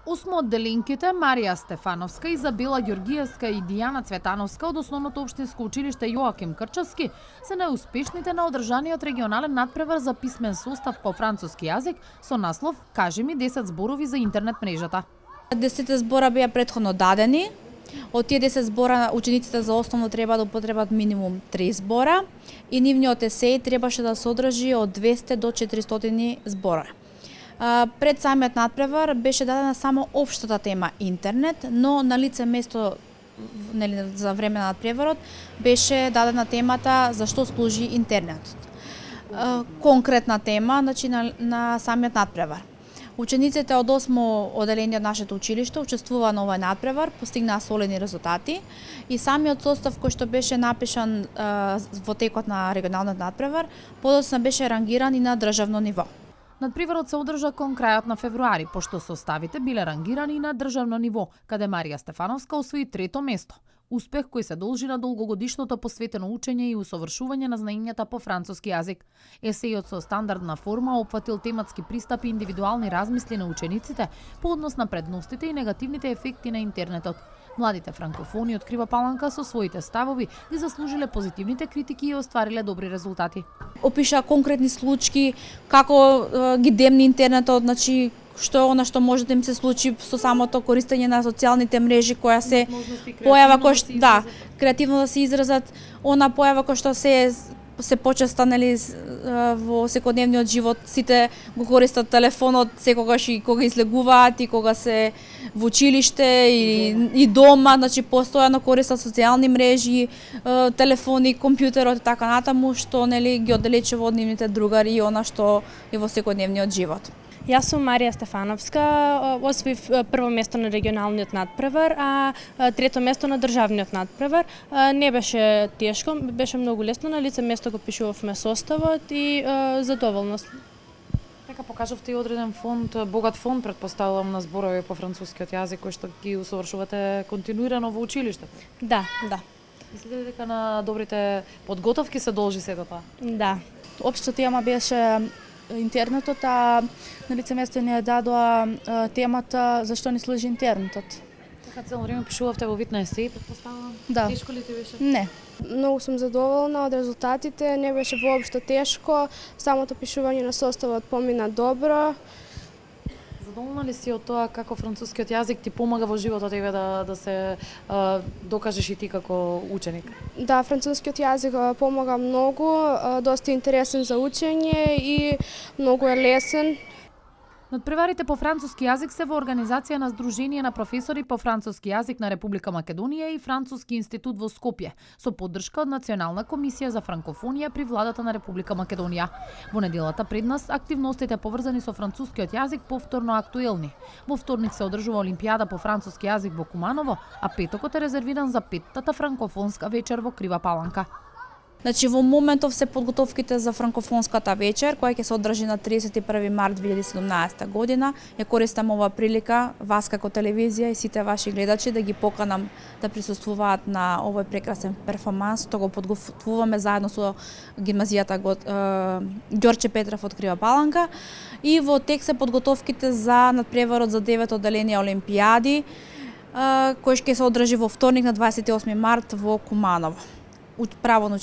Осмо од деленките Марија Стефановска, Изабела Ѓоргиевска и Дијана Цветановска од Основното општинско училиште Јоаким Крчевски се најуспешните на одржаниот регионален надпревар за писмен состав по француски јазик со наслов "Кажи ми 10 зборови за интернет мрежата". 10 збора беа претходно дадени. Од тие 10 збора учениците за основно треба да употребат минимум 3 збора и нивниот есеј требаше да содржи од 200 до 400 збора. Пред самиот надпревар беше дадена само општата тема интернет, но на лице место за време на надпреварот беше дадена темата за што служи интернетот. Конкретна тема, значи на самиот надпревар. Учениците од 8 оделение од нашето училиште учествуваа на овој надпревар, постигнаа солидни резултати и самиот состав кој што беше напишан во текот на регионалниот надпревар, подоцна беше рангиран и на државно ниво. Надпреварот се одржа кон крајот на февруари, пошто составите биле рангирани на државно ниво, каде Марија Стефановска освои 3-то место. Успех кој се должи на долгогодишното посветено учење и усовршување на знаењата по француски јазик. Есејот со стандардна форма опфатил тематски пристапи и индивидуални размисли на учениците по однос на предностите и негативните ефекти на интернетот. Младите франкофони од Крива Паланка со своите ставови ги заслужиле позитивните критики и оствариле добри резултати. Опиша конкретни случаи како ги демни интернетот, значи што е она што може да им се случи со самото користење на социјалните мрежи, која се појава креативно да се изразат, она појава која што се почеста, нели, во секојдневниот живот, сите го користат телефонот секогаш и кога излегуваат и кога се во училиште и дома, значи постојано користат социјални мрежи, телефони, компјутерот и така натаму, што, нели, ги оддалечува од нивните другари и она што е во секојдневниот живот. Јас сум Марија Стефановска, освоив прво место на регионалниот надпревар, а трето место на државниот надпревар. Не беше тешко, беше многу лесно, на лице место го пишувавме составот и задоволна сум. Така покажавте и одреден фонд, богат фонд, предпоставувам, на зборови по францускиот јазик кои што ги усовршувате континуирано во училиштето. Да. Мислите дека на добрите подготовки се должи сето тоа? Да. Општата тема беше интернетот, а на лице место не ја дадоа темата зашто ни служи интернетот. Така цело време пишувавте во вид на есеј, предпоставувам? Да. Тешко ли ти беше? Не. Многу сум задоволна од резултатите, не беше воопшто тешко, самото пишување на составот помина добро. Задоволна ли си од тоа како францускиот јазик ти помага во животот тебе да се докажеш и ти како ученик? Да, францускиот јазик помага многу, доста интересен за учење и многу е лесен. Надпреварите по француски јазик се во организација на Сдружение на професори по француски јазик на Република Македонија и Француски институт во Скопје, со поддршка од Национална комисија за франкофонија при владата на Република Македонија. Во неделата пред нас активностите поврзани со францускиот јазик повторно актуелни. Во вторник се одржува Олимпијада по француски јазик во Куманово, а петокот е резервиран за петтата франкофонска вечер во Крива Паланка. Значи, во моментов се подготовките за франкофонската вечер, која ќе се одржи на 31 март 2017 година. Ја користам ова прилика, вас како телевизија и сите ваши гледачи, да ги поканам да присуствуваат на овој прекрасен перформанс. Тоа го подготвуваме заедно со гимназијата Ѓорче Петров од Крива Паланка. И во тек се подготовките за надпреварот за 9 оделение Олимпијади, кој ќе се одржи во вторник на 28 март во Куманово. Право на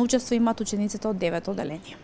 учество имаат учениците од 9 оделение.